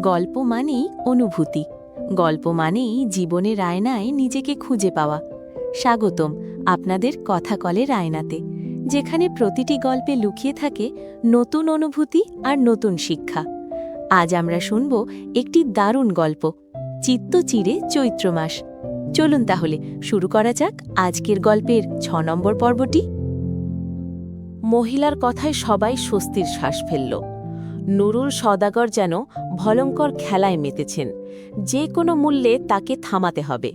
গল্প মানেই অনুভূতি। গল্প মানেই জীবনের আয়নায় নিজেকে খুঁজে পাওয়া। স্বাগতম আপনাদের কথা কলের আয়নাতে, যেখানে প্রতিটি গল্পে লুকিয়ে থাকে নতুন অনুভূতি আর নতুন শিক্ষা। আজ আমরা শুনব একটি দারুণ গল্প, চিত্তচিরে চৈত্র মাস। চলুন তাহলে শুরু করা যাক আজকের গল্পের ৬ নম্বর পর্বটি। মহিলার কথায় সবাই স্বস্তির শ্বাস ফেলল। নুরুল সওদাগর যেন ভয়ঙ্কর খেলায় মেতেছেন, যে কোনো মূল্যে তাকে থামাতে হবে।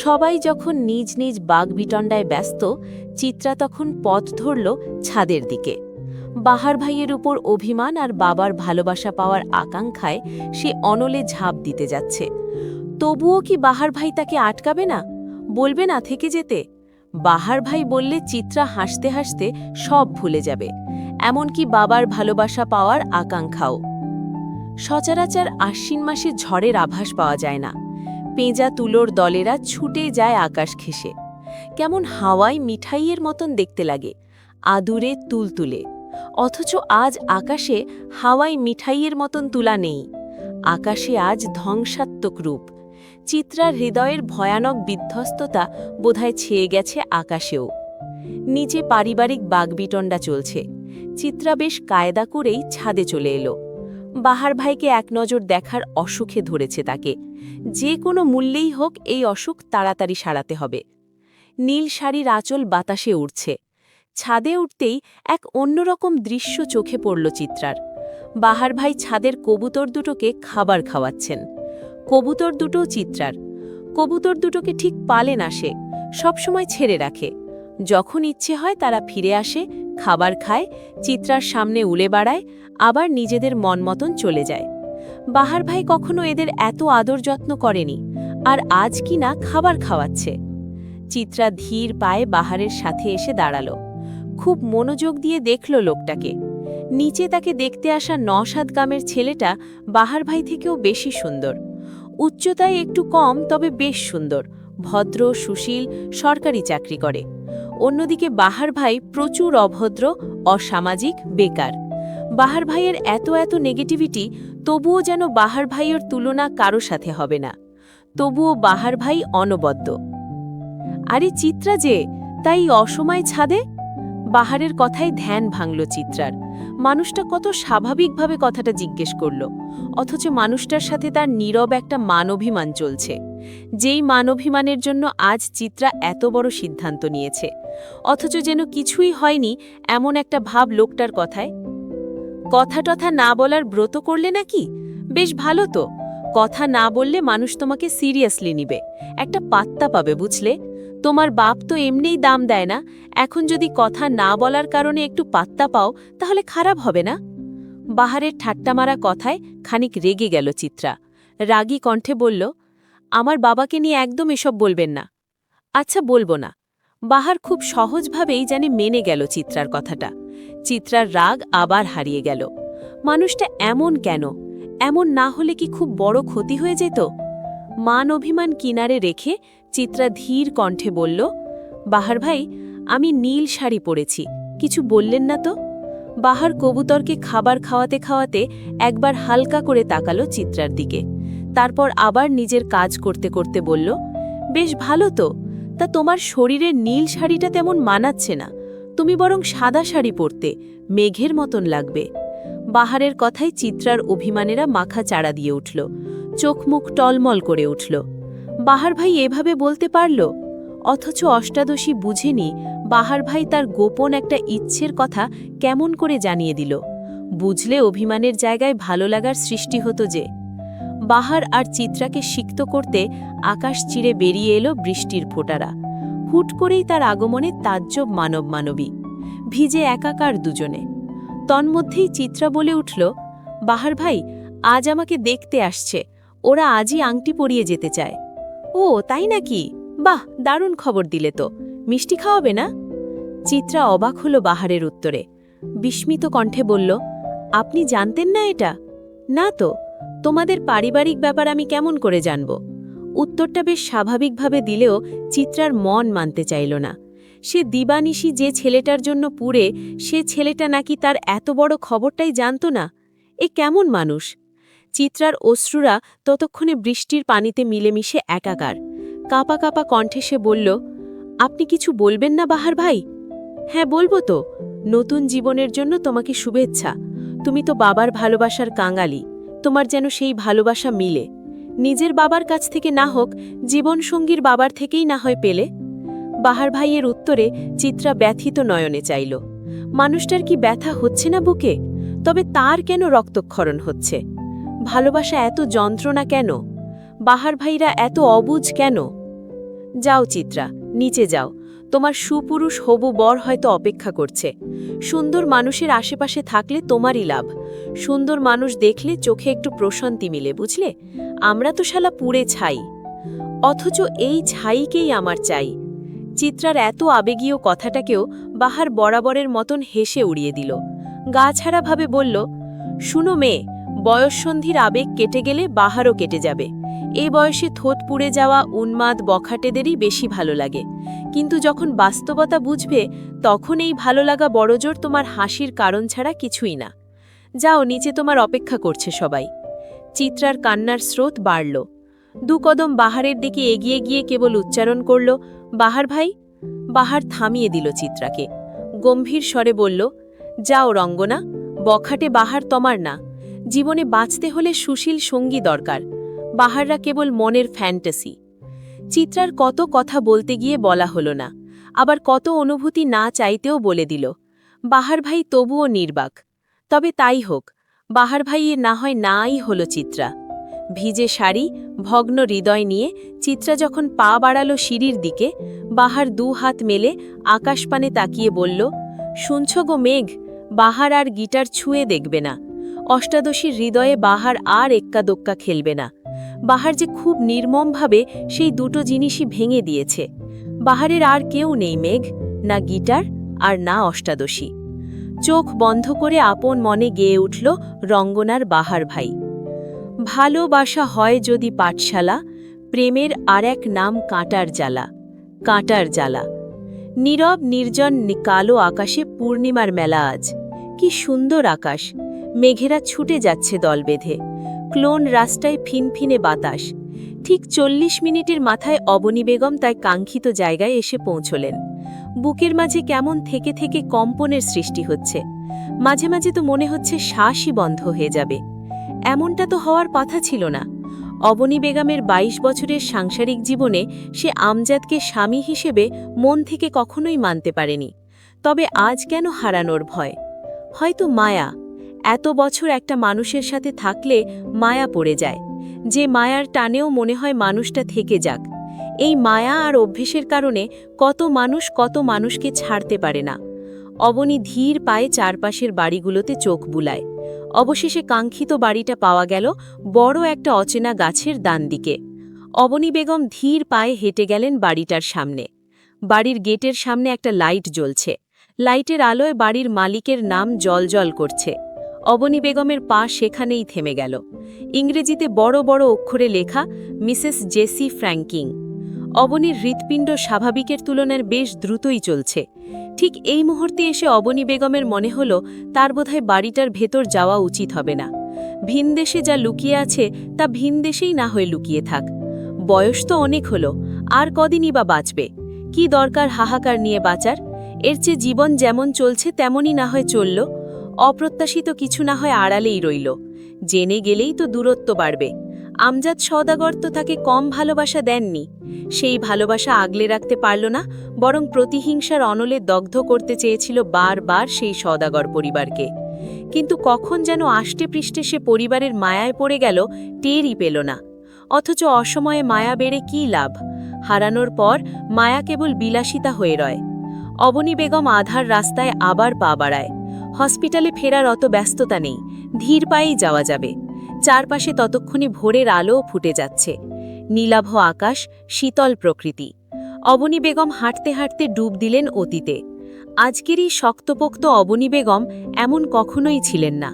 সবাই যখন নিজ নিজ বাগবিটণ্ডায় ব্যস্ত, চিত্রা তখন পথ ধরল ছাদের দিকে। বাহার ভাইয়ের উপর অভিমান আর বাবার ভালোবাসা পাওয়ার আকাঙ্ক্ষায় সে অনলে ঝাঁপ দিতে যাচ্ছে। তবুও কি বাহার ভাই তাকে আটকাবে না, বলবে না থেকে যেতে? বাহার ভাই বললে চিত্রা হাসতে হাসতে সব ভুলে যাবে, এমনকি বাবার ভালোবাসা পাওয়ার আকাঙ্ক্ষাও। সচরাচর আশ্বিন মাসে ঝড়ের আভাস পাওয়া যায় না। পেঁজা তুলোর দলেরা ছুটে যায় আকাশ ঘেঁষে। কেমন হাওয়ায় মিঠাইয়ের মতন দেখতে লাগে, আদুরে তুলতুলে। অথচ আজ আকাশে হাওয়ায় মিঠাইয়ের মতন তুলা নেই। আকাশে আজ ধ্বংসাত্মক রূপ। চিত্রার হৃদয়ের ভয়ানক বিধ্বস্ততা বোধহয় ছেয়ে গেছে আকাশেও। নিচে পারিবারিক বাগবিটণ্ডা চলছে। চিত্রা বেশ কায়দা করেই ছাদে চলে এলো। বাহার ভাইকে এক নজর দেখার অসুখে ধরেছে তাকে। যে কোনো মূল্যেই হোক এই অসুখ তাড়াতাড়ি সারাতে হবে। নীল শাড়ির আঁচল বাতাসে উড়ছে। ছাদে উঠতেই এক অন্যরকম দৃশ্য চোখে পড়ল চিত্রার। বাহার ভাই ছাদের কবুতর দুটোকে খাবার খাওয়াচ্ছেন। কবুতর দুটোও চিত্রার। কবুতর দুটোকে ঠিক পালে না সে, সবসময় ছেড়ে রাখে। যখন ইচ্ছে হয় তারা ফিরে আসে, খাবার খায়, চিত্রার সামনে উড়ে বেড়ায়, আবার নিজেদের মন মতন চলে যায়। বাহার ভাই কখনো এদের এত আদর যত্ন করেনি, আর আজ কিনা খাবার খাওয়াচ্ছে। চিত্রা ধীর পায়ে বাহারের সাথে এসে দাঁড়াল। খুব মনোযোগ দিয়ে দেখল লোকটাকে। নিচে তাকে দেখতে আসা ৯-৭ গ্রামের ছেলেটা বাহার ভাই থেকেও বেশি সুন্দর। উচ্চতায় একটু কম, তবে বেশ সুন্দর, ভদ্র, সুশীল, সরকারি চাকরি করে। অন্যদিকে বাহার ভাই প্রচুর অভদ্র, অসামাজিক, বেকার। বাহার ভাইয়ের এত নেগেটিভিটি, তবুও যেন বাহার ভাইয়ের তুলনা কারো সাথে হবে না। তবুও বাহার ভাই অনবদ্য। আরে চিত্রা যে, তাই অসময় ছাদে? বাহারের কথায় ধ্যান ভাঙল চিত্রার। মানুষটা কত স্বাভাবিকভাবে কথাটা জিজ্ঞেস করল, অথচ মানুষটার সাথে তার নীরব একটা মানভিমান চলছে। যেই মানভিমানের জন্য আজ চিত্রা এত বড় সিদ্ধান্ত নিয়েছে, অথচ যেন কিছুই হয়নি এমন একটা ভাব লোকটার কথায়। কথা টথা না বলার ব্রত করলে নাকি? বেশ ভালো তো। কথা না বললে মানুষ তোমাকে সিরিয়াসলি নিবে, একটা পাত্তা পাবে, বুঝলে? তোমার বাপ তো এমনিই দাম দেয় না, এখন যদি কথা না বলার কারণে একটু পাত্তা পাও তাহলে খারাপ হবে না? বাহারের ঠাট্টা মারা কথায় খানিক রেগে গেল চিত্রা। রাগী কণ্ঠে বলল, আমার বাবাকে নিয়ে একদম এসব বলবেন না। আচ্ছা, বলবো না। বাহার খুব সহজভাবেই জানে মেনে গেল চিত্রার কথাটা। চিত্রার রাগ আবার হারিয়ে গেল। মানুষটা এমন কেন? এমন না হলে কি খুব বড় ক্ষতি হয়ে যেত? মান অভিমান কিনারে রেখে চিত্রা ধীর কণ্ঠে বলল, বাহার ভাই, আমি নীল শাড়ি পরেছি, কিছু বললেন না তো? বাহার কবুতরকে খাবার খাওয়াতে খাওয়াতে একবার হালকা করে তাকালো চিত্রার দিকে। তারপর আবার নিজের কাজ করতে করতে বলল, বেশ ভালো তো। তা তোমার শরীরের নীল শাড়িটা তেমন মানাচ্ছে না, তুমি বরং সাদা শাড়ি পরতে, মেঘের মতন লাগবে। বাহারের কথায় চিত্রার অভিমানেরা মাথা চাড়া দিয়ে উঠল, চোখ মুখ টলমল করে উঠল। বাহার ভাই এভাবে বলতে পারল? অথচ অষ্টাদশী বুঝেনি বাহার ভাই তার গোপন একটা ইচ্ছের কথা কেমন করে জানিয়ে দিল। বুঝলে অভিমানের জায়গায় ভালো লাগার সৃষ্টি হতো যে। বাহার আর চিত্রাকে সিক্ত করতে আকাশ চিরে বেরিয়ে এলো বৃষ্টির ফোঁটারা। হুট করেই তার আগমনে তাজ্জব মানবী। ভিজে একাকার দুজনে। তন্মধ্যেই চিত্রা বলে উঠল, বাহার ভাই, আজ আমাকে দেখতে আসছে, ওরা আজই আংটি পরিয়ে যেতে চায়। ও তাই নাকি? বাহ, দারুণ খবর দিলে তো। মিষ্টি খাওয়াবে না? চিত্রা অবাক হল বাহারের উত্তরে। বিস্মিত কণ্ঠে বলল, আপনি জানতেন না এটা? না তো, তোমাদের পারিবারিক ব্যাপার আমি কেমন করে জানব? উত্তরটা বেশ স্বাভাবিকভাবে দিলেও চিত্রার মন মানতে চাইল না। সে দিবানিশি যে ছেলেটার জন্য পুড়ে, সে ছেলেটা নাকি তার এত বড় খবরটাই জানত না। এ কেমন মানুষ? চিত্রার অশ্রুরা ততক্ষণে বৃষ্টির পানিতে মিলেমিশে একাকার। কাঁপা কাঁপা কণ্ঠে সে বলল, আপনি কিছু বলবেন না বাহার ভাই? হ্যাঁ বলবো তো। নতুন জীবনের জন্য তোমাকে শুভেচ্ছা। তুমি তো বাবার ভালোবাসার কাঙালি, তোমার যেন সেই ভালোবাসা মিলে। নিজের বাবার কাছ থেকে না হোক, জীবনসঙ্গীর বাবার থেকেই না হয় পেলে। বাহার ভাইয়ের উত্তরে চিত্রা ব্যথিত নয়নে চাইল। মানুষটার কি ব্যথা হচ্ছে না বুকে? তবে তার কেন রক্তক্ষরণ হচ্ছে? ভালোবাসা এত যন্ত্রণা কেন? বাহার ভাইরা এত অবুঝ কেন? যাও চিত্রা, নিচে যাও। তোমার সুপুরুষ হবু বর হয়তো অপেক্ষা করছে। সুন্দর মানুষের আশেপাশে থাকলে তোমারই লাভ। সুন্দর মানুষ দেখলে চোখে একটু প্রশান্তি মিলে, বুঝলে? আমরা তো শালা পুড়ে ছাই, অথচ এই ছাইকেই আমার চাই। চিত্রার এত আবেগীয় কথাটাকেও বাহার বরাবরের মতন হেসে উড়িয়ে দিল। গা ছাড়াভাবে বলল, শুনো মেয়ে, বয়ঃসন্ধির আবেগ কেটে গেলে বাহারও কেটে যাবে। এই বয়সে থোত পুড়ে যাওয়া উন্মাদ বখাটেদেরই বেশি ভালো লাগে, কিন্তু যখন বাস্তবতা বুঝবে তখন এই ভালো লাগা বড়জোর তোমার হাসির কারণ ছাড়া কিছুই না। যাও, নিচে তোমার অপেক্ষা করছে সবাই। চিত্রার কান্নার স্রোত বাড়ল। 2 কদম বাহারের দিকে এগিয়ে গিয়ে কেবল উচ্চারণ করল, বাহার ভাই। বাহার থামিয়ে দিল চিত্রাকে। গম্ভীর স্বরে বলল, যাও রঙ্গনা, বখাটে বাহার তোমার না। জীবনে বাঁচতে হলে সুশীল সঙ্গী দরকার। বাহাররা কেবল মনের ফ্যান্টাসি। চিত্রার কত কথা বলতে গিয়ে বলা হলো না, আবার কত অনুভূতি না চাইতেও বলে দিল। বাহার ভাই তবুও নির্বাক। তবে তাই হোক, বাহার ভাইয়ের না হয় নাই হলো চিত্রা। ভিজে শাড়ি, ভগ্ন হৃদয় নিয়ে চিত্রা যখন পা বাড়ালো সিঁড়ির দিকে, বাহার 2 হাত মেলে আকাশপানে তাকিয়ে বলল, শুনছ গো মেঘ, বাহার আর গিটার ছুঁয়ে দেখবে না। অষ্টাদশীর হৃদয়ে বাহার আর এক্কা দোক্কা খেলবে না। বাহার যে খুব নির্মমভাবে সেই দুটো জিনিসই ভেঙে দিয়েছে। বাহারের আর কেউ নেই মেঘ, না গিটার আর না অষ্টাদশী। চোখ বন্ধ করে আপন মনে গেয়ে উঠল রঙ্গনার বাহার ভাই। ভালোবাসা হয় যদি পাঠশালা, প্রেমের আর এক নাম কাঁটার জ্বালা। কাঁটার জ্বালা। নীরব নির্জন কালো আকাশে পূর্ণিমার মেলা আজ। কি সুন্দর আকাশ! মেঘেরা ছুটে যাচ্ছে দল বেঁধে। ক্লোন রাস্তায় ফিনফিনে বাতাস। ঠিক 40 মিনিটের মাথায় অবনী বেগম তাই কাঙ্ক্ষিত জায়গায় এসে পৌঁছলেন। বুকের মাঝে কেমন থেকে থেকে কম্পনের সৃষ্টি হচ্ছে। মাঝে মাঝে তো মনে হচ্ছে শ্বাসই বন্ধ হয়ে যাবে। এমনটা তো হওয়ার কথা ছিল না। অবনী বেগমের 22 বছরের সাংসারিক জীবনে সে আমজাদকে স্বামী হিসেবে মন থেকে কখনোই মানতে পারেনি। তবে আজ কেন হারানোর ভয়? হয়তো মায়া। এত বছর একটা মানুষের সাথে থাকলে মায়া পড়ে যায়, যে মায়ার টানেও মনে হয় মানুষটা থেকে যাক। এই মায়া আর অভ্যেসের কারণে কত মানুষকে ছাড়তে পারে না। অবনী ধীর পায়ে চারপাশের বাড়িগুলোতে চোখ বুলায়। অবশেষে কাঙ্ক্ষিত বাড়িটা পাওয়া গেল বড় একটা অচেনা গাছের ডান দিকে। অবনী বেগম ধীর পায়ে হেঁটে গেলেন বাড়িটার সামনে। বাড়ির গেটের সামনে একটা লাইট জ্বলছে। লাইটের আলোয় বাড়ির মালিকের নাম জ্বলজ্বল করছে। অবনী বেগমের পা সেখানেই থেমে গেল। ইংরেজিতে বড় বড় অক্ষরে লেখা, মিসেস জেসি ফ্র্যাঙ্কিং। অবনীর হৃৎপিণ্ড স্বাভাবিকের তুলনায় বেশ দ্রুতই চলছে। ঠিক এই মুহূর্তে এসে অবনী বেগমের মনে হল তার বোধহয় বাড়িটার ভেতর যাওয়া উচিত হবে না। ভিনদেশে যা লুকিয়ে আছে তা ভিনদেশেই না হয়ে লুকিয়ে থাক। বয়স তো অনেক হলো, আর কদিনই বা বাঁচবে? কি দরকার হাহাকার নিয়ে বাঁচার? এর চেয়ে জীবন যেমন চলছে তেমনই না হয় চলল। অপ্রত্যাশিত কিছু না হয় আড়ালেই রইল। জেনে গেলেই তো দূরত্ব বাড়বে। আমজাদ সওদাগর তো তাকে কম ভালোবাসা দেননি। সেই ভালোবাসা আগলে রাখতে পারল না, বরং প্রতিহিংসার অনলে দগ্ধ করতে চেয়েছিল বারবার সেই সওদাগর পরিবারকে। কিন্তু কখন যেন আষ্টে পৃষ্ঠে সে পরিবারের মায়ায় পড়ে গেল, টেরই পেল না। অথচ অসময়ে মায়া বেড়ে কী লাভ? হারানোর পর মায়া কেবল বিলাসিতা হয়ে রয়। অবনী বেগম আধার রাস্তায় আবার পা বাড়ায়। হসপিটালে ফেরার অত ব্যস্ততা নেই, ধীর পায়েই যাওয়া যাবে। চারপাশে ততক্ষণে ভোরের আলোও ফুটে যাচ্ছে। নীলাভ আকাশ, শীতল প্রকৃতি। অবনী বেগম হাঁটতে হাঁটতে ডুব দিলেন অতীতে। আজকেরই শক্তপোক্ত অবনী বেগম এমন কখনোই ছিলেন না।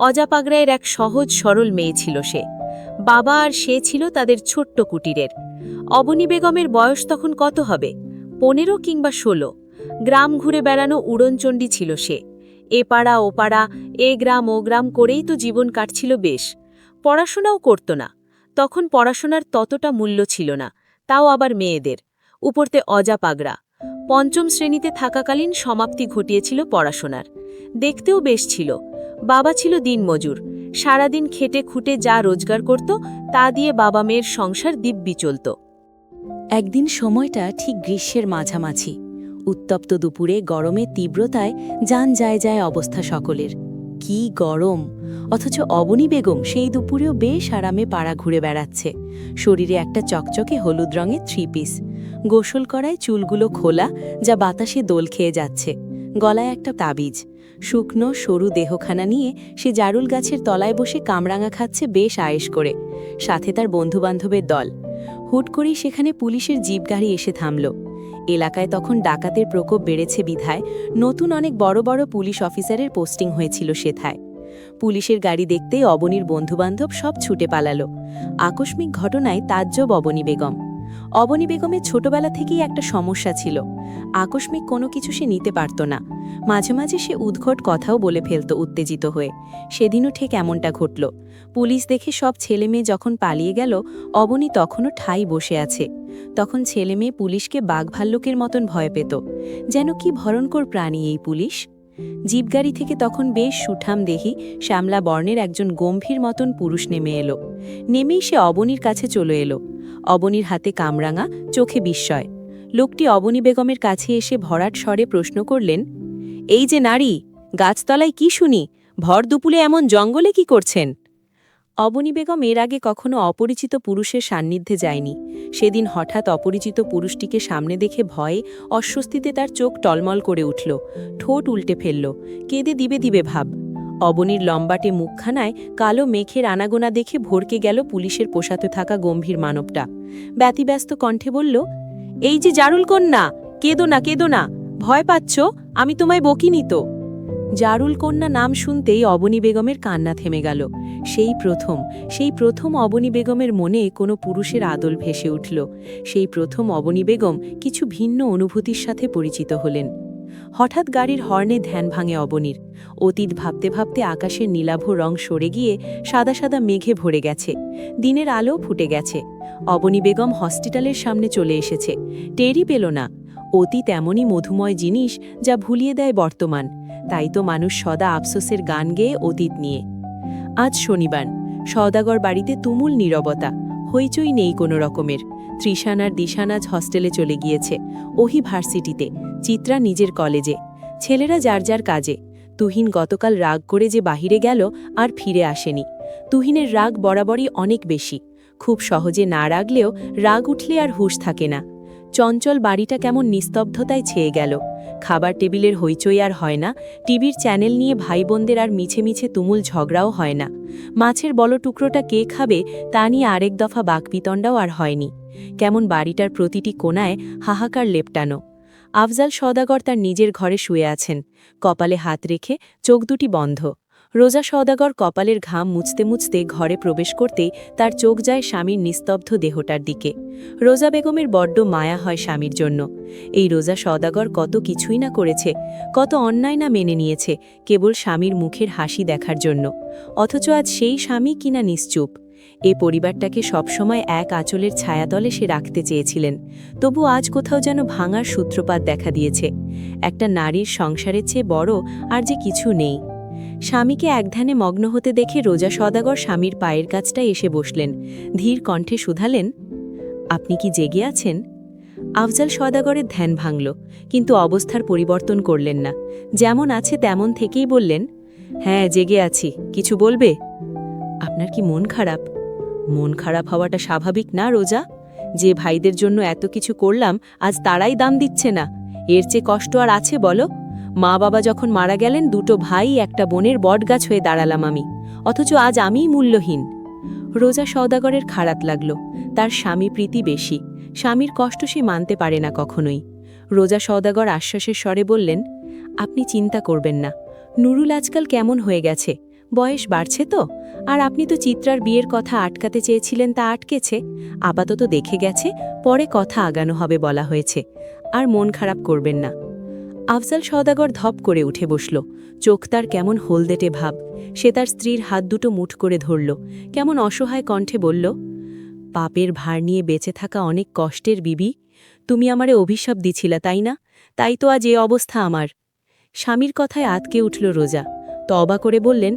অজাপাগড়ায়ের এক সহজ সরল মেয়ে ছিল সে। বাবা আর সে ছিল তাদের ছোট্ট কুটিরের। অবনী বেগমের বয়স তখন কত হবে? 15 কিংবা 16। গ্রাম ঘুরে বেড়ানো উড়নচণ্ডী ছিল সে। এ পাড়া ও পাড়া, এ গ্রাম ও গ্রাম করেই তো জীবন কাটছিল বেশ। পড়াশোনাও করত না। তখন পড়াশোনার ততটা মূল্য ছিল না, তাও আবার মেয়েদের উপরতে অজা পাগড়া। পঞ্চম শ্রেণীতে থাকাকালীন সমাপ্তি ঘটিয়েছিল পড়াশোনার। দেখতেও বেশ ছিল। বাবা ছিল দিনমজুর, সারাদিন খেটে খুঁটে যা রোজগার করত তা দিয়ে বাবা মেয়ের সংসার দিব্যি চলত। একদিন সময়টা ঠিক গ্রীষ্মের মাঝামাঝি। উত্তপ্ত দুপুরে গরমের তীব্রতায় যান যায় যায় অবস্থা সকলের। কি গরম! অথচ অবনী বেগম সেই দুপুরেও বেশ আরামে পাড়া ঘুরে বেড়াচ্ছে। শরীরে একটা চকচকে হলুদ রঙের 3 পিস, গোসল করায় চুলগুলো খোলা, যা বাতাসে দোল খেয়ে যাচ্ছে। গলায় একটা তাবিজ। শুকনো সরু দেহখানা নিয়ে সে জারুল গাছের তলায় বসে কামরাঙা খাচ্ছে বেশ আয়েশ করে। সাথে তার বন্ধুবান্ধবের দল। হুট করেই সেখানে পুলিশের জিপ গাড়ি এসে থামল। এলাকায় তখন ডাকাতের প্রকোপ বেড়েছে বিধায় নতুন অনেক বড় বড় পুলিশ অফিসারের পোস্টিং হয়েছিল সেথায়। পুলিশের গাড়ি দেখতেই অবনীর বন্ধুবান্ধব সব ছুটে পালালো। আকস্মিক ঘটনায় তাজ্জব অবনী বেগম। অবনী বেগমের ছোটবেলা থেকেই একটা সমস্যা ছিল। আকস্মিক কোনো কিছু সে নিতে পারত না। মাঝে মাঝে সে উদ্ঘট কথাও বলে ফেলত উত্তেজিত হয়ে। সেদিনও ঠিক এমনটা ঘটল। পুলিশ দেখে সব ছেলেমেয়ে যখন পালিয়ে গেল, অবনী তখনও ঠাই বসে আছে। তখন ছেলেমেয়ে পুলিশকে বাঘভাল্লুকের মতন ভয় পেত। যেন কি ভয়ঙ্কর প্রাণী এই পুলিশ। জিপগাড়ি থেকে তখন বেশ সুঠাম দেহি শ্যামলা বর্ণের একজন গম্ভীর মতন পুরুষ নেমে এলো। নেমেই সে অবনীর কাছে চলে এলো। অবনীর হাতে কামরাঙা, চোখে বিস্ময়। লোকটি অবনী বেগমের কাছে এসে ভরাট স্বরে প্রশ্ন করলেন, এই যে নারী, গাছতলায় কি শুনি? ভর দুপুরে এমন জঙ্গলে কি করছেন? অবনী বেগম এর আগে কখনো অপরিচিত পুরুষের সান্নিধ্যে যায়নি। সেদিন হঠাৎ অপরিচিত পুরুষটিকে সামনে দেখে ভয়ে অস্বস্তিতে তার চোখ টলমল করে উঠল, ঠোঁট উল্টে ফেলল, কেঁদে দিবে দিবে ভাব। অবনীর লম্বাটে মুখখানায় কালো মেঘের আনাগোনা দেখে ভরকে গেল পুলিশের পোশাকে থাকা গম্ভীর মানবটা। ব্যতিব্যস্ত কণ্ঠে বলল, এই যে জারুল কন্যা, কেঁদো না কেঁদো না, ভয় পাচ্ছ? আমি তোমায় বকিনি তো। জারুল কন্যা নাম শুনতেই অবনী বেগমের কান্না থেমে গেল। সেই প্রথম অবনী বেগমের মনে কোনো পুরুষের আদল ভেসে উঠল। সেই প্রথম অবনী বেগম কিছু ভিন্ন অনুভূতির সাথে পরিচিত হলেন। হঠাৎ গাড়ির হর্নে ধ্যান ভাঙে অবনীর। অতীত ভাবতে ভাবতে আকাশের নীলাভ রং সরে গিয়ে সাদা সাদা মেঘে ভরে গেছে। দিনের আলো ফুটে গেছে। অবনী বেগম হসপিটালের সামনে চলে এসেছে। টেরই পেল না। অতীত এমনই মধুময় জিনিস যা ভুলিয়ে দেয় বর্তমান। তাই তো মানুষ সদা আফসোসের গান গেয়ে অতীত নিয়ে। আজ শনিবার। সওদাগর বাড়িতে তুমুল নীরবতা। হইচই নেই কোনো রকমের। তৃষান আর দিশান আজ হস্টেলে চলে গিয়েছে। ওহি ভার্সিটিতে, চিত্রা নিজের কলেজে। ছেলেরা যার যার কাজে। তুহিন গতকাল রাগ করে যে বাহিরে গেল আর ফিরে আসেনি। তুহিনের রাগ বরাবরই অনেক বেশি। খুব সহজে না রাগলেও রাগ উঠলে আর হুঁশ থাকে না। চঞ্চল বাড়িটা কেমন নিস্তব্ধতায় ছেয়ে গেল। খাবার টেবিলের হইচই আর হয় না। টিভির চ্যানেল নিয়ে ভাই বোনদের আর মিছে মিছে তুমুল ঝগড়াও হয় না। মাছের বলো টুকরোটা কে খাবে তা নিয়ে আরেক দফা বাকবিতণ্ডাও আর হয়নি। কেমন বাড়িটার প্রতিটি কোণায় হাহাকার লেপটানো। আফজাল সওদাগর তার নিজের ঘরে শুয়ে আছেন, কপালে হাত রেখে, চোখ দুটি বন্ধ। রোজা সওদাগর কপালের ঘাম মুছতে মুছতে ঘরে প্রবেশ করতেই তার চোখ যায় স্বামীর নিস্তব্ধ দেহটার দিকে। রোজা বেগমের বড্ড মায়া হয় স্বামীর জন্য। এই রোজা সওদাগর কত কিছুই না করেছে, কত অন্যায় না মেনে নিয়েছে কেবল স্বামীর মুখের হাসি দেখার জন্য। অথচ আজ সেই স্বামী কিনা নিশ্চুপ। এ পরিবারটাকে সবসময় এক আঁচলের ছায়াতলে সে রাখতে চেয়েছিলেন। তবু আজ কোথাও যেন ভাঙার সূত্রপাত দেখা দিয়েছে। একটা নারীর সংসারের চেয়ে বড় আর যে কিছু নেই। স্বামীকে একধ্যানে মগ্ন হতে দেখে রোজা সওদাগর স্বামীর পায়ের কাছটায় এসে বসলেন। ধীর কণ্ঠে শুধালেন, আপনি কি জেগে আছেন? আফজাল সওদাগরের ধ্যান ভাঙল, কিন্তু অবস্থার পরিবর্তন করলেন না। যেমন আছে তেমন থেকেই বললেন, হ্যাঁ জেগে আছি, কিছু বলবে? আপনার কি মন খারাপ? মন খারাপ হওয়াটা স্বাভাবিক না রোজা? যে ভাইদের জন্য এত কিছু করলাম আজ তারাই দাম দিচ্ছে না। এর চেয়ে কষ্ট আর আছে বলো? মা বাবা যখন মারা গেলেন, দুটো ভাই একটা বোনের বটগাছ হয়ে দাঁড়ালাম আমি, অথচ আজ আমিই মূল্যহীন। রোজা সওদাগরের খারাপ লাগল। তার স্বামী প্রীতি বেশি, স্বামীর কষ্ট সে মানতে পারে না কখনোই। রোজা সওদাগর আশ্বাসের স্বরে বললেন, আপনি চিন্তা করবেন না। নুরুল আজকাল কেমন হয়ে গেছে, বয়স বাড়ছে তো। আর আপনি তো চিত্রার বিয়ের কথা আটকাতে চেয়েছিলেন, তা আটকেছে। আপাতত দেখে গেছে, পরে কথা আগানো হবে বলা হয়েছে। আর মন খারাপ করবেন না। আফজাল সওদাগর ধপ করে উঠে বসল। চোখ তার কেমন হলদেটে ভাব। সে তার স্ত্রীর হাত দুটো মুঠ করে ধরল, কেমন অসহায় কণ্ঠে বলল, পাপের ভার নিয়ে বেঁচে থাকা অনেক কষ্টের বিবি। তুমি আমারে অভিশাপ দিছিলা, তাই না? তাই তো আজ এ অবস্থা আমার। স্বামীর কথায় আতকে উঠল রোজা। তওবা করে বললেন,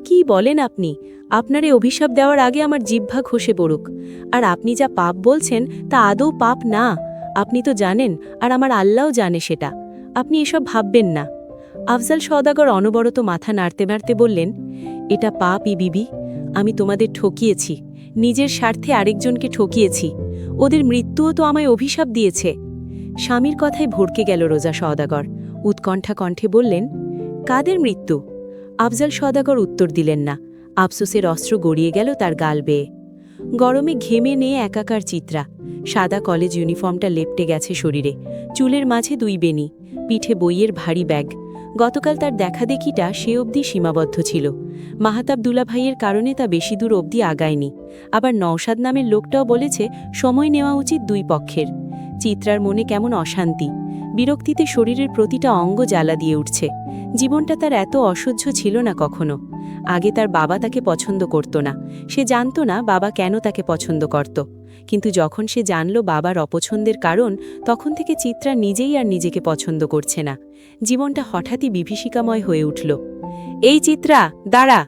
কি বলেন আপনি? আপনারে অভিশাপ দেওয়ার আগে আমার জিহ্বা খসে পড়ুক। আর আপনি যা পাপ বলছেন তা আদৌ পাপ না। আপনি তো জানেন, আর আমার আল্লাহও জানে সেটা। আপনি এসব ভাববেন না। আফজাল সওদাগর অনবরত মাথা নাড়তে নাড়তে বললেন, এটা পাপই বিবি। আমি তোমাদের ঠকিয়েছি, নিজের স্বার্থে আরেকজনকে ঠকিয়েছি। ওদের মৃত্যুও তো আমায় অভিশাপ দিয়েছে। স্বামীর কথায় ভড়কে গেল রোজা সওদাগর। উৎকণ্ঠা কণ্ঠে বললেন, কাদের মৃত্যু? আফজাল সওদাগর উত্তর দিলেন না। আফসোসের অস্ত্র গড়িয়ে গেল তার গাল বেয়ে। গরমে ঘেমে নিয়ে একাকার চিত্রা। সাদা কলেজ ইউনিফর্মটা লেপটে গেছে শরীরে, চুলের মাঝে 2 বেনি, পিঠে বইয়ের ভারী ব্যাগ। গতকাল তার দেখাদেখিটা সে অবধি সীমাবদ্ধ ছিল। মাহাতাব দুলাভাইয়ের কারণে তা বেশি দূর অবধি আগায়নি। আবার নওশাদ নামের লোকটাও বলেছে সময় নেওয়া উচিত 2 পক্ষের। চিত্রার মনে কেমন অশান্তি, বিরক্তিতে শরীরের প্রতিটা অঙ্গ জ্বালা দিয়ে উঠছে। জীবনটা তার এত অসহ্য ছিল না কখনো। আগে তার বাবা তাকে পছন্দ করত না, সে জানত না বাবা কেন তাকে পছন্দ করত। কিন্তু যখন সে জানল বাবার অপছন্দের কারণ, তখন থেকে চিত্রা নিজেই আর নিজেকে পছন্দ করছে না। জীবনটা হঠাৎই বিভীষিকাময় হয়ে উঠল। এই চিত্রা, দাঁড়া!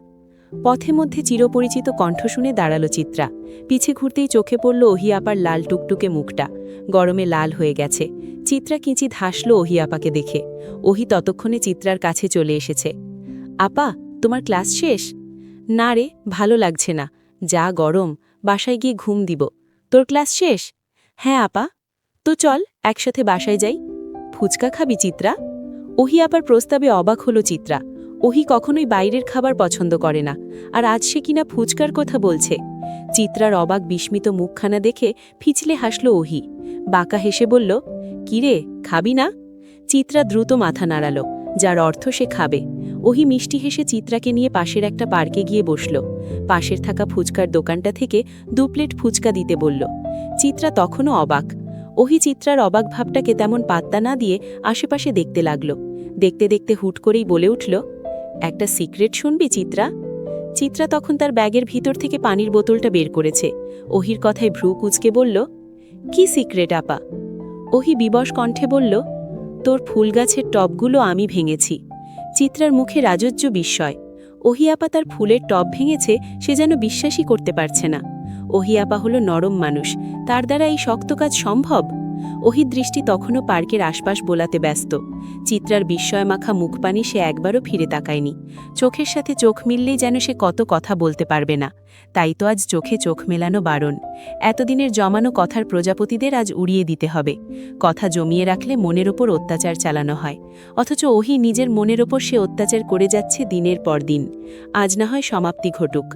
পথে মধ্যে চিরপরিচিত কণ্ঠ শুনে দাঁড়ালো চিত্রা। পিছে ঘুরতেই চোখে পড়ল ওহিয়াপার লাল টুকটুকে মুখটা, গরমে লাল হয়ে গেছে। চিত্রা কিঞ্চিৎ হাসল ওহিয়াপাকে দেখে। ওহি ততক্ষণে চিত্রার কাছে চলে এসেছে। আপা, তোমার ক্লাস শেষ? না রে, ভালো লাগছে না। যা গরম, বাসায় গিয়ে ঘুম দিব। তোর ক্লাস শেষ? হ্যাঁ আপা। তো চল একসাথে বাসায় যাই। ফুচকা খাবি চিত্রা? ওহি আপার প্রস্তাবে অবাক হলো চিত্রা। ওহি কখনোই বাইরের খাবার পছন্দ করে না, আর আজ সে কিনা ফুচকার কথা বলছে। চিত্রার অবাক বিস্মিত মুখখানা দেখে ফিচলে হাসল ওহি। বাঁকা হেসে বলল, কিরে, খাবি না? চিত্রা দ্রুত মাথা নাড়াল, যার অর্থ সে খাবে। ওহি মিষ্টি হেসে চিত্রাকে নিয়ে পাশের একটা পার্কে গিয়ে বসল। পাশের থাকা ফুচকার দোকানটা থেকে 2 প্লেট ফুচকা দিতে বলল। চিত্রা তখনও অবাক। ওহি চিত্রার অবাক ভাবটাকে তেমন পাত্তা না দিয়ে আশেপাশে দেখতে লাগল। দেখতে দেখতে হুট করেই বলে উঠল, একটা সিক্রেট শুনবি চিত্রা? চিত্রা তখন তার ব্যাগের ভিতর থেকে পানির বোতলটা বের করেছে। ওহির কথায় ভ্রু কুঁচকে বলল, কি সিক্রেট আপা? ওহি বিবশ কণ্ঠে বলল, তোর ফুল গাছের টবগুলো আমি ভেঙেছি। চিত্রার মুখে রাজজ্য বিস্ময়। ওহি আপা তার ফুলের টব ভেঙেছে, সে যেন বিশ্বাসই করতে পারছে না। ওহি আপা হলো নরম মানুষ, তার দ্বারা এই শক্ত কাজ সম্ভব? ওহির দৃষ্টি তখনও পার্কের আশপাশ বোলাতে ব্যস্ত। চিত্রার বিস্ময়মাখা মুখপানি সে একবারও ফিরে তাকায়নি। চোখের সাথে চোখ মিললেই যেন সে কত কথা বলতে পারবে না। তাই তো আজ চোখে চোখ মেলানো বারণ। এতদিনের জমানো কথার প্রজাপতিদের আজ উড়িয়ে দিতে হবে। কথা জমিয়ে রাখলে মনের ওপর অত্যাচার চালানো হয়, অথচ ওহি নিজের মনের ওপর সে অত্যাচার করে যাচ্ছে দিনের পর দিন। আজ না হয় সমাপ্তি ঘটুক।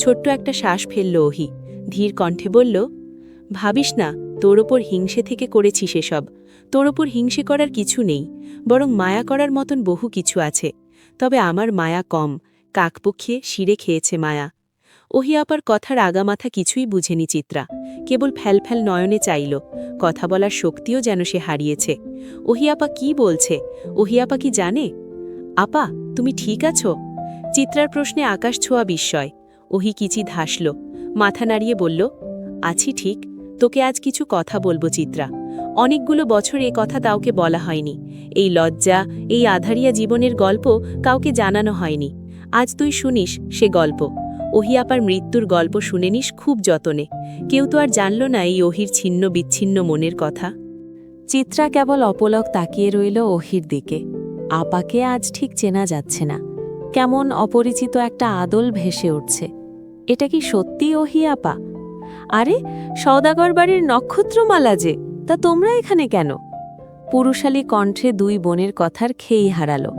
ছোট্ট একটা শ্বাস ফেলল ওহি, ধীর কণ্ঠে বলল, ভাবিস না তোর ওপর হিংসে থেকে করেছি সেসব। তোর ওপর হিংসে করার কিছু নেই, বরং মায়া করার মতন বহু কিছু আছে। তবে আমার মায়া কম, কাকপক্ষে শিরে খেয়েছে মায়া। ওহি আপার কথার আগামাথা কিছুই বুঝেনি চিত্রা, কেবল ফ্যালফ্যাল নয়নে চাইল। কথা বলার শক্তিও যেন সে হারিয়েছে। ওহি আপা কি বলছে? ওহি আপা কি জানে? আপা, তুমি ঠিক আছো? চিত্রার প্রশ্নে আকাশ ছোঁয়া বিস্ময়। ওহি কিচিৎ হাসল, মাথা নাড়িয়ে বলল, আছি ঠিক। তোকে আজ কিছু কথা বলবো চিত্রা। অনেকগুলো বছর এ কথা কাউকে বলা হয়নি। এই লজ্জা, এই আধারিয়া জীবনের গল্প কাউকে জানানো হয়নি। আজ তুই শুনিস সে গল্প। ওহি আপার মৃত্যুর গল্প শুনে নিস খুব যতনে। কেউ তো আর জানল না এই ওহির ছিন্ন বিচ্ছিন্ন মনের কথা। চিত্রা কেবল অপলক তাকিয়ে রইল ওহির দিকে। আপাকে আজ ঠিক চেনা যাচ্ছে না। কেমন অপরিচিত একটা আদল ভেসে উঠছে। এটা কি সত্যি ওহি আপা? আরে, সওদাগর বাড়ির নক্ষত্রমালা যে, তা তোমরা এখানে কেন? পুরুষালী কণ্ঠে 2 বোনের কথার খেই হারালো।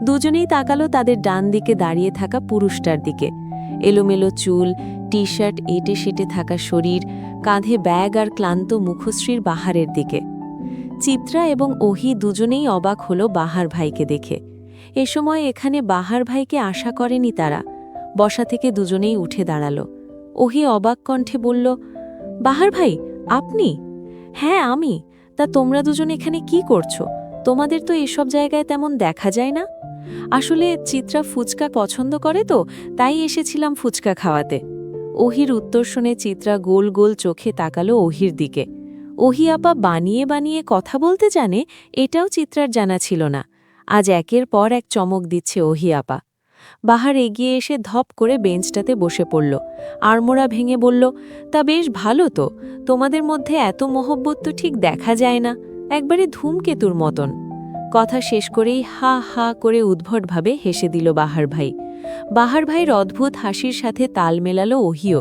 দুজনেই তাকালো তাদের ডান দিকে দাঁড়িয়ে থাকা পুরুষটার দিকে। এলোমেলো চুল, টি শার্ট, এটে সেটে থাকা শরীর, কাঁধে ব্যাগ আর ক্লান্ত মুখশ্রীর বাহারের দিকে। চিত্রা এবং ওহি দুজনেই অবাক হলো বাহার ভাইকে দেখে। এ সময় এখানে বাহার ভাইকে আশা করেনি তারা। বসা থেকে দুজনেই উঠে দাঁড়ালো। ওহি অবাক কণ্ঠে বলল, বাহার ভাই, আপনি? হ্যাঁ আমি। তা তোমরা দুজন এখানে কি করছো? তোমাদের তো এসব জায়গায় তেমন দেখা যায় না। আসলে চিত্রা ফুচকা পছন্দ করে তো, তাই এসেছিলাম ফুচকা খাওয়াতে। ওহির উত্তর শুনে চিত্রা গোল গোল চোখে তাকালো ওহির দিকে। ওহি আপা বানিয়ে বানিয়ে কথা বলতে জানে, এটাও চিত্রার জানা ছিল না। আজ একের পর এক চমক দিচ্ছে ওহি আপা। বাহার এগিয়ে এসে ধপ করে বেঞ্চটাতে বসে পড়ল। আড়মোড়া ভেঙে বলল, তা বেশ ভালো তো, তোমাদের মধ্যে এত মহব্বত তো ঠিক দেখা যায় না, একবারে ধূমকেতুর মতন। কথা শেষ করেই হা হা করে উদ্ভটভাবে হেসে দিল বাহার ভাই। বাহার ভাইয়ের অদ্ভুত হাসির সাথে তাল মেলালো ওহিও।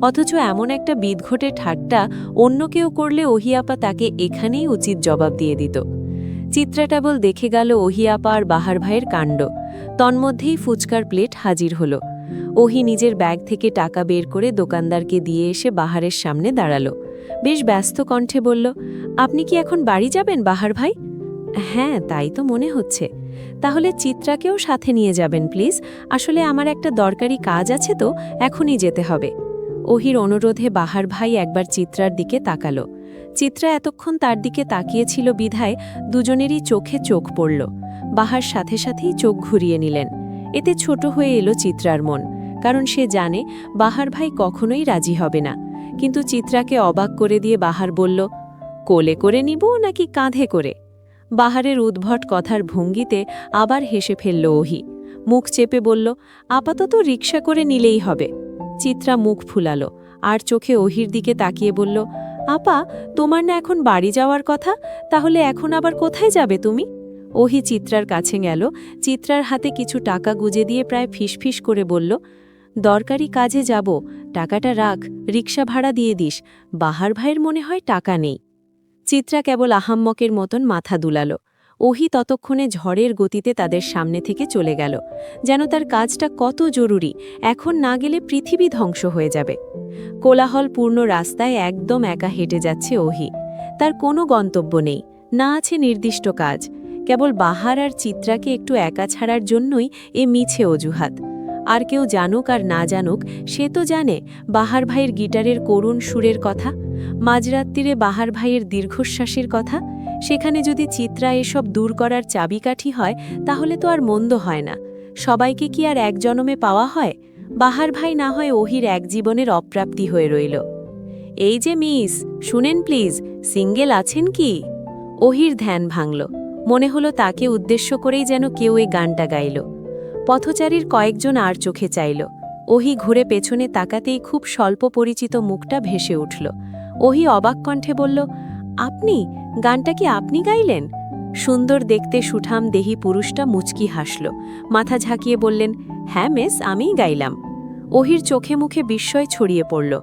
অথচ এমন একটা বিদঘটে ঠাট্টা অন্য কেউ করলে ওহিয়াপা তাকে এখানেই উচিত জবাব দিয়ে দিত। চিত্রা কেবল দেখে গেল ওহিয়াপা আর বাহার ভাইয়ের কাণ্ড। তন্মধ্যেই ফুচকার প্লেট হাজির হল। ওহি নিজের ব্যাগ থেকে টাকা বের করে দোকানদারকে দিয়ে এসে বাহারের সামনে দাঁড়াল। বেশ ব্যস্ত কণ্ঠে বলল, আপনি কি এখন বাড়ি যাবেন বাহার ভাই? হ্যাঁ, তাই তো মনে হচ্ছে। তাহলে চিত্রাকেও সাথে নিয়ে যাবেন প্লিজ, আসলে আমার একটা দরকারি কাজ আছে তো, এখনই যেতে হবে। ওহির অনুরোধে বাহার ভাই একবার চিত্রার দিকে তাকালো। চিত্রা এতক্ষণ তার দিকে তাকিয়েছিল বিধায় দুজনেরই চোখে চোখ পড়ল। বাহার সাথে সাথেই চোখ ঘুরিয়ে নিলেন। এতে ছোট হয়ে এলো চিত্রার মন, কারণ সে জানে বাহার ভাই কখনোই রাজি হবে না। কিন্তু চিত্রাকে অবাক করে দিয়ে বাহার বলল, কোলে করে নিব নাকি কাঁধে করে? বাহারের উদ্ভট কথার ভঙ্গিতে আবার হেসে ফেলল ওহি। মুখ চেপে বলল, আপাতত রিকশা করে নিলেই হবে। চিত্রা মুখ ফুলালো আর চোখে ওহির দিকে তাকিয়ে বলল, আপা, তোমার না এখন বাড়ি যাওয়ার কথা, তাহলে এখন আবার কোথায় যাবে তুমি? ওহি চিত্রার কাছে গেল, চিত্রার হাতে কিছু টাকা গুজে দিয়ে প্রায় ফিসফিস করে বলল, দরকারি কাজে যাব, টাকাটা রাখ, রিকশা ভাড়া দিয়ে দিস। বাহার ভাইয়ের মনে হয় টাকা নেই। চিত্রা কেবল আহাম্মকের মতন মাথা দুলালো। ওহি ততক্ষণে ঝড়ের গতিতে তাদের সামনে থেকে চলে গেল, যেন তার কাজটা কত জরুরি, এখন না গেলে পৃথিবী ধ্বংস হয়ে যাবে। কোলাহলপূর্ণ রাস্তায় একদম একা হেঁটে যাচ্ছে ওহি। তার কোনো গন্তব্য নেই, না আছে নির্দিষ্ট কাজ, কেবল বাহার আর চিত্রাকে একটু একা ছাড়ার জন্যই এ মিছে অজুহাত। আর কেউ জানুক আর না জানুক, সে তো জানে বাহার ভাইয়ের গিটারের করুণ সুরের কথা, মাঝরাত্রিরে বাহার ভাইয়ের দীর্ঘশ্বাসের কথা। সেখানে যদি চিত্রা এসব দূর করার চাবিকাঠি হয়, তাহলে তো আর মন্দ হয় না। সবাইকে কি আর এক জনমে পাওয়া হয়? বাহার ভাই না হয় ওহির এক জীবনের অপ্রাপ্তি হয়ে রইল। এই যে মিস, শুনেন প্লিজ, সিঙ্গেল আছেন কি? ওহির ধ্যান ভাঙল। মনে হলো তাকে উদ্দেশ্য করেই যেন কেউ এই গানটা গাইল। পথচারীর কয়েকজন আর চোখে চাইল। ওহি ঘুরে পেছনে তাকাতেই খুব স্বল্প পরিচিত মুখটা ভেসে উঠল। ওহি অবাক কণ্ঠে বলল, আপনি? গানটা কি আপনি গাইলেন? সুন্দর দেখতে সুঠাম দেহি পুরুষটা মুচকি হাসল, মাথা ঝাঁকিয়ে বললেন, হ্যাঁ মিস, আমিই গাইলাম। ওহির চোখে মুখে বিস্ময় ছড়িয়ে পড়ল।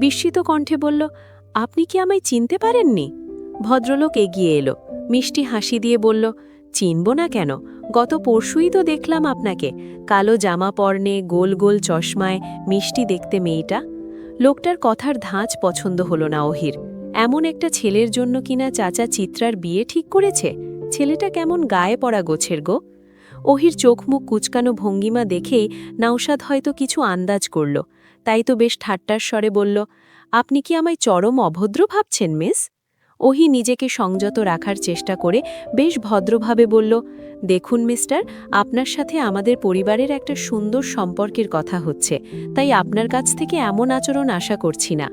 বিস্মিত কণ্ঠে বলল, আপনি কি আমায় চিনতে পারেননি? ভদ্রলোক এগিয়ে এলো, মিষ্টি হাসি দিয়ে বলল, চিনব না কেন, গত পরশুই তো দেখলাম আপনাকে, কালো জামা পরনে, গোল গোল চশমায়, মিষ্টি দেখতে মেয়েটা। লোকটার কথার ধাঁচ পছন্দ হলো না ওহির। এমন একটা ছেলের জন্য কিনা চাচা চিত্রার বিয়ে ঠিক করেছে? ছেলেটা কেমন গায়ে পড়া গোছের গো। ওহির চোখ মুখ কুচকানো ভঙ্গিমা দেখেই নওশাদ হয়তো কিছু আন্দাজ করল, তাই তো বেশ ঠাট্টার স্বরে বলল, আপনি কি আমায় চরম অভদ্র ভাবছেন মিস? ওহি নিজেকে সংযত রাখার চেষ্টা করে বেশ ভদ্রভাবে বলল, দেখুন মিস্টার, আপনার সাথে আমাদের পরিবারের একটা সুন্দর সম্পর্কের কথা হচ্ছে, তাই আপনার কাছ থেকে এমন আচরণ আশা করছি না।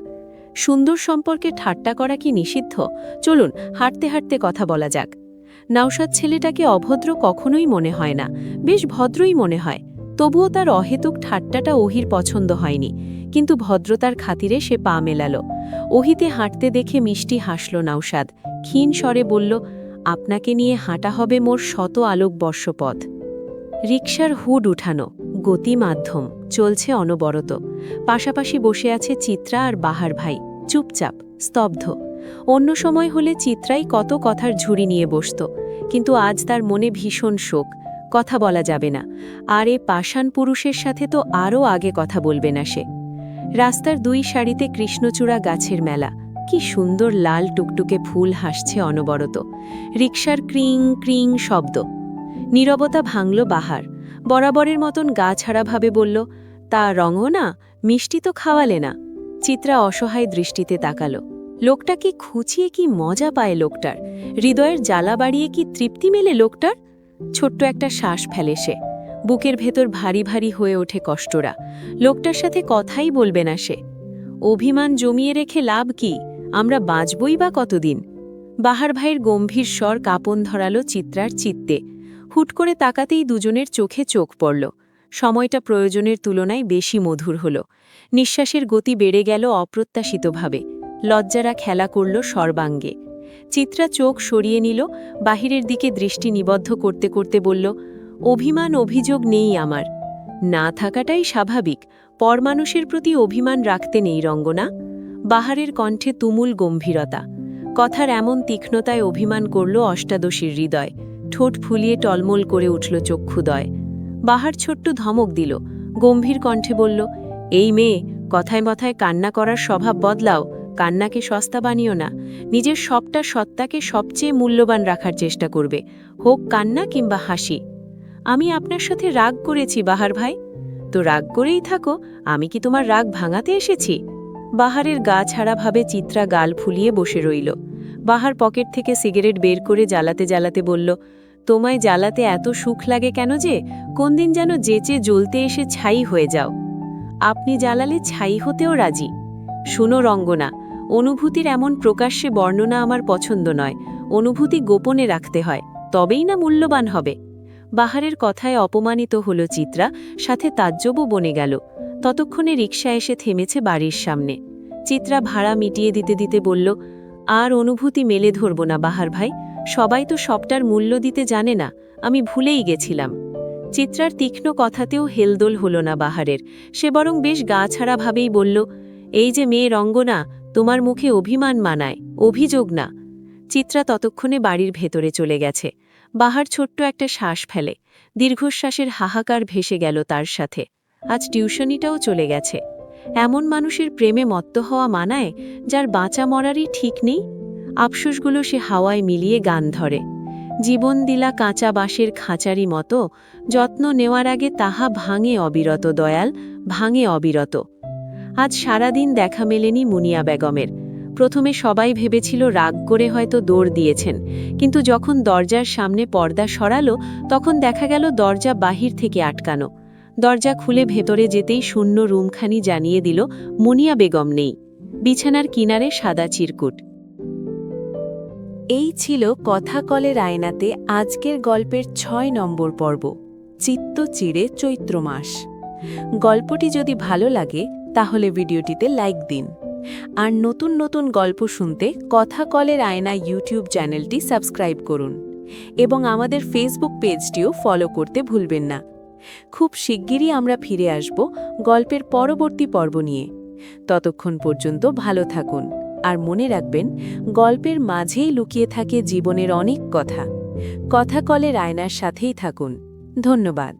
সুন্দর সম্পর্কে ঠাট্টা করা কি নিষিদ্ধ? চলুন হাঁটতে হাঁটতে কথা বলা যাক। নওশাদ ছেলেটাকে অভদ্র কখনোই মনে হয় না, বেশ ভদ্রই মনে হয়। তবুও তার অহেতুক ঠাট্টাটা ওহির পছন্দ হয়নি, কিন্তু ভদ্রতার খাতিরে সে পা মেলাল। ওহিতে হাঁটতে দেখে মিষ্টি হাসল নওশাদ, ক্ষীণ স্বরে বলল, আপনাকে নিয়ে হাঁটা হবে মোর শত আলোকবর্ষ পথ। রিকশার হুড উঠানো, গতি মাধ্যম, চলছে অনবরত। পাশাপাশি বসে আছে চিত্রা আর বাহার ভাই, চুপচাপ, স্তব্ধ। অন্য সময় হলে চিত্রাই কত কথার ঝুড়ি নিয়ে বসত, কিন্তু আজ তার মনে ভীষণ শোক, কথা বলা যাবে না। আর এ পাষাণ পুরুষের সাথে তো আরও আগে কথা বলবে না সে। রাস্তার দুই সারিতে কৃষ্ণচূড়া গাছের মেলা, কি সুন্দর লাল টুকটুকে ফুল হাসছে অনবরত। রিকশার ক্রিং ক্রিং শব্দ। নীরবতা ভাঙল বাহার, বরাবরের মতন গা ছাড়াভাবে বলল, তা রঙও না, মিষ্টি তো খাওয়ালে না। চিত্রা অসহায় দৃষ্টিতে তাকালো, লোকটা কি খুঁচিয়ে কি মজা পায় লোকটার, হৃদয়ের জ্বালা বাড়িয়ে কি তৃপ্তি মেলে লোকটার। ছোট্ট একটা শ্বাস ফেলে সে, বুকের ভেতর ভারী ভারী হয়ে ওঠে কষ্টরা। লোকটার সাথে কথাই বলবে না সে। অভিমান জমিয়ে রেখে লাভ কি, আমরা বাঁচবই বা কতদিন। বাহার ভাইয়ের গম্ভীর স্বর কাঁপন ধরালো চিত্রার চিত্তে। হুট করে তাকাতেই দুজনের চোখে চোখ পড়ল। সময়টা প্রয়োজনের তুলনায় বেশি মধুর হল। নিঃশ্বাসের গতি বেড়ে গেল অপ্রত্যাশিতভাবে। লজ্জারা খেলা করল সর্বাঙ্গে। চিত্রা চোখ সরিয়ে নিল, বাহিরের দিকে দৃষ্টি নিবদ্ধ করতে করতে বলল, অভিমান অভিযোগ নেই আমার। না থাকাটাই স্বাভাবিক, পরমানুষের প্রতি অভিমান রাখতে নেই রঙ্গনা। বাহারের কণ্ঠে তুমুল গম্ভীরতা। কথার এমন তীক্ষ্ণতায় অভিমান করল অষ্টাদশীর হৃদয়। ঠোঁট ফুলিয়ে টলমল করে উঠল চক্ষুদয়। বাহার ছোট্ট ধমক দিল, গম্ভীর কণ্ঠে বলল, এই মেয়ে, কথায় কথায় কান্না করার স্বভাব বদলাও। কান্নাকে সস্তা বানিও না। নিজের সবটা সত্তাকে সবচেয়ে মূল্যবান রাখার চেষ্টা করবে, হোক কান্না কিংবা হাসি। আমি আপনার সাথে রাগ করেছি বাহার ভাই। তো রাগ করেই থাকো, আমি কি তোমার রাগ ভাঙাতে এসেছি? বাহারের গা ছাড়াভাবে চিত্রা গাল ফুলিয়ে বসে রইল। বাহার পকেট থেকে সিগারেট বের করে জ্বালাতে জ্বালাতে বলল, তোমায় জ্বালাতে এত সুখ লাগে কেন যে? কোন দিন যেন যেচে জ্বলতে এসে ছাই হয়ে যাও। আপনি জ্বালালে ছাই হতেও রাজি। শুনো রঙ্গনা, অনুভূতির এমন প্রকাশ্যে বর্ণনা আমার পছন্দ নয়। অনুভূতি গোপনে রাখতে হয়, তবেই না মূল্যবান হবে। বাহারের কথায় অপমানিত হল চিত্রা, সাথে তাজ্জবও বনে গেল। ততক্ষণে রিকশা এসে থেমেছে বাড়ির সামনে। চিত্রা ভাড়া মিটিয়ে দিতে দিতে বলল, আর অনুভূতি মেলে ধরব না বাহার ভাই। সবাই তো সবটার মূল্য দিতে জানে না, আমি ভুলেই গেছিলাম। চিত্রার তীক্ষ্ণ কথাতেও হেলদোল হল না বাহারের। সে বরং বেশ গা ছাড়াভাবেই বলল, এই যে মেয়ে রঙ্গনা, তোমার মুখে অভিমান মানায়, অভিযোগ না। চিত্রা ততক্ষণে বাড়ির ভেতরে চলে গেছে। বাহার ছোট্ট একটা শ্বাস ফেলে। দীর্ঘশ্বাসের হাহাকার ভেসে গেল তার সাথে। আজ টিউশনিটাও চলে গেছে। এমন মানুষের প্রেমে মত্ত হওয়া মানায়, যার বাঁচা মরারই ঠিক নেই। আফসোসগুলো সে হাওয়ায় মিলিয়ে গান ধরে। জীবন দিলা কাঁচা বাঁশের খাঁচারি মতো, যত্ন নেওয়ার আগে তাহা ভাঙে অবিরত দয়াল, ভাঙে অবিরত। আজ সারাদিন দেখা মেলেনি মুনিয়া বেগমের। প্রথমে সবাই ভেবেছিল রাগ করে হয়তো দৌড় দিয়েছেন, কিন্তু যখন দরজার সামনে পর্দা সরালো, তখন দেখা গেল দরজা বাহির থেকে আটকানো। দরজা খুলে ভেতরে যেতেই শূন্য রুমখানি জানিয়ে দিল, মুনিয়া বেগম নেই। বিছানার কিনারে সাদা চিরকুট। এই ছিল কথা কলের আয়নাতে আজকের গল্পের ৬ নম্বর পর্ব, চিত্ত চিড়ে চৈত্র মাস। গল্পটি যদি ভালো লাগে তাহলে ভিডিওটিতে লাইক দিন। আর নতুন নতুন গল্প শুনতে কথা কলের আয়না ইউটিউব চ্যানেলটি সাবস্ক্রাইব করুন এবং আমাদের ফেসবুক পেজটিও ফলো করতে ভুলবেন না। খুব শিগগিরই আমরা ফিরে আসব গল্পের পরবর্তী পর্ব নিয়ে। ততক্ষণ পর্যন্ত ভালো থাকুন, আর মনে রাখবেন, গল্পের মাঝেই লুকিয়ে থাকে জীবনের অনেক কথা। কথা কলের আয়নার সাথেই থাকুন। ধন্যবাদ।